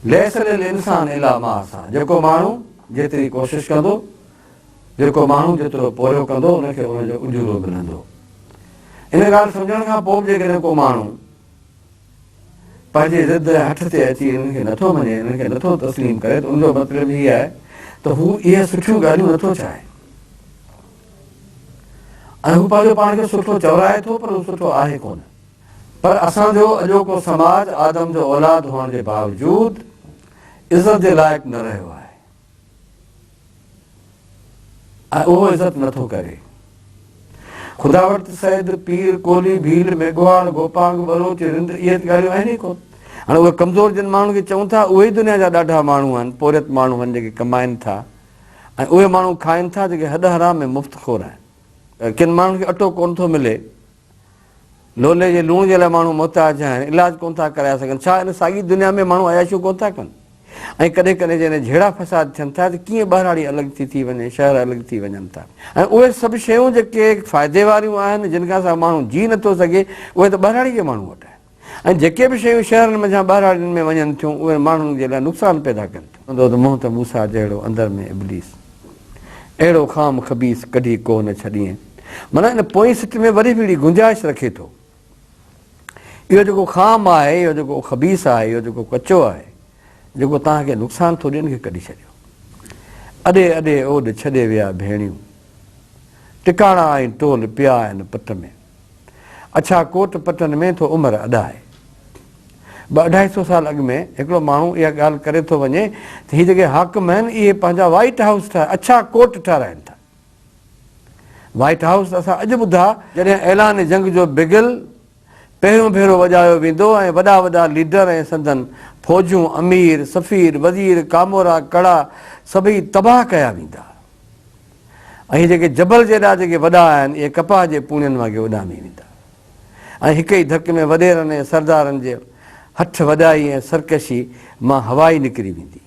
लैसल इंसान इला मासा, जेको माण्हू जेतिरी कोशिश कंदो, जेको माण्हू जेतिरो पोरियो कंदो उनखे उनजो उजूरो मिलंदो। इन ॻाल्हि सम्झण खां पोइ बि जेकॾहिं को माण्हू पंहिंजे ज़िद हथ ते अची इन्हनि खे नथो मञे, इन्हनि खे नथो तस्लीम करे, त उनजो मतिलबु हीअ आहे त हू इहे सुठियूं ॻाल्हियूं नथो चाहे ऐं हू पंहिंजो पाण खे सुठो चवराए थो, पर हू सुठो आहे कोन। पर असांजो अॼोको समाज आदम जो औलाद हुअण जे बावजूद इज़त जे लाइक़ु न रहियो आहे ऐं उहो इज़त नथो करे। ख़ुदा वटि सैद, पीर, कोली, भील, मेघवाल, गोपांग, बलोच, रिंद, इहे ॻाल्हियूं आहिनि ई कोन। हाणे उहे कमज़ोर जिन माण्हुनि खे चऊं था, उहे ई दुनिया जा ॾाढा माण्हू आहिनि, पोरियत माण्हू आहिनि जेके कमाइनि था ऐं उहे माण्हू खाइनि था जेके हद हराम में मुफ़्तख़ोर आहिनि। किन माण्हुनि खे अटो कोन थो मिले, लोले जे लूण जे लाइ माण्हू मोहताज आहिनि, इलाज कोन था कराए सघनि। छा इन साॻी दुनिया में माण्हू अयाशियूं कोन था कनि? ऐं कॾहिं कॾहिं जॾहिं झेड़ा फसाद थियनि था त कीअं ॿारहाड़ी अलॻि थी वञे, शहर अलॻि थी वञनि था। ऐं उहे सभु शयूं जेके फ़ाइदे वारियूं आहिनि, जिन खां माण्हू जी नथो सघे, उहे त ॿारहाड़ी जे माण्हू वटि आहिनि। ऐं जेके बि शयूं शहरनि में ॿारहाड़ियुनि में वञनि थियूं, उहे माण्हुनि जे लाइ नुक़सानु पैदा कनि थियूं। त मुंहुं त मूसा जहिड़ो अंदरि में इब्लीस, अहिड़ो ख़ाम ख़बीस कढी को न छॾीअ। माना इन पोइ सिट में वरी बि गुंजाइश रखे थो। इहो जेको ख़ाम आहे, इहो जेको ख़बीस आहे, इहो जेको कचो आहे, जेको तव्हांखे नुक़सानु थो ॾियनि, खे कढी छॾियो। अॾे अॾे ओॾ छॾे विया भेणियूं, टिकाणा ऐं टोल पिया आहिनि पट में। अच्छा कोट पटनि में थो उमिरि अॾाए। 200-250 साल अॻु में हिकिड़ो माण्हू इहा ॻाल्हि करे थो वञे त हीअ जेके हाकिम आहिनि, इहे पंहिंजा वाइट हाउस ठाहे, अच्छा कोट ठाराइनि था। वाइट हाउस असां अॼु ॿुधा, जॾहिं ऐलान जंग जो बिगिल पहिरियों भेरो वॼायो वेंदो ऐं वॾा वॾा लीडर ऐं संदन फ़ौजूं, अमीर, सफ़ीर, वज़ीर, कामोरा, कड़ा सभई तबाह कया वेंदा। ऐं जेके जबल जेॾा जेके वॾा आहिनि, इहे कपाह जे पूणियुनि वांगुरु उॾामी वेंदा। ऐं हिक ई धक में वॾेरनि ऐं सरदारनि जे हथ वॾाई ऐं सरकशी मां हवा ई निकिरी वेंदी।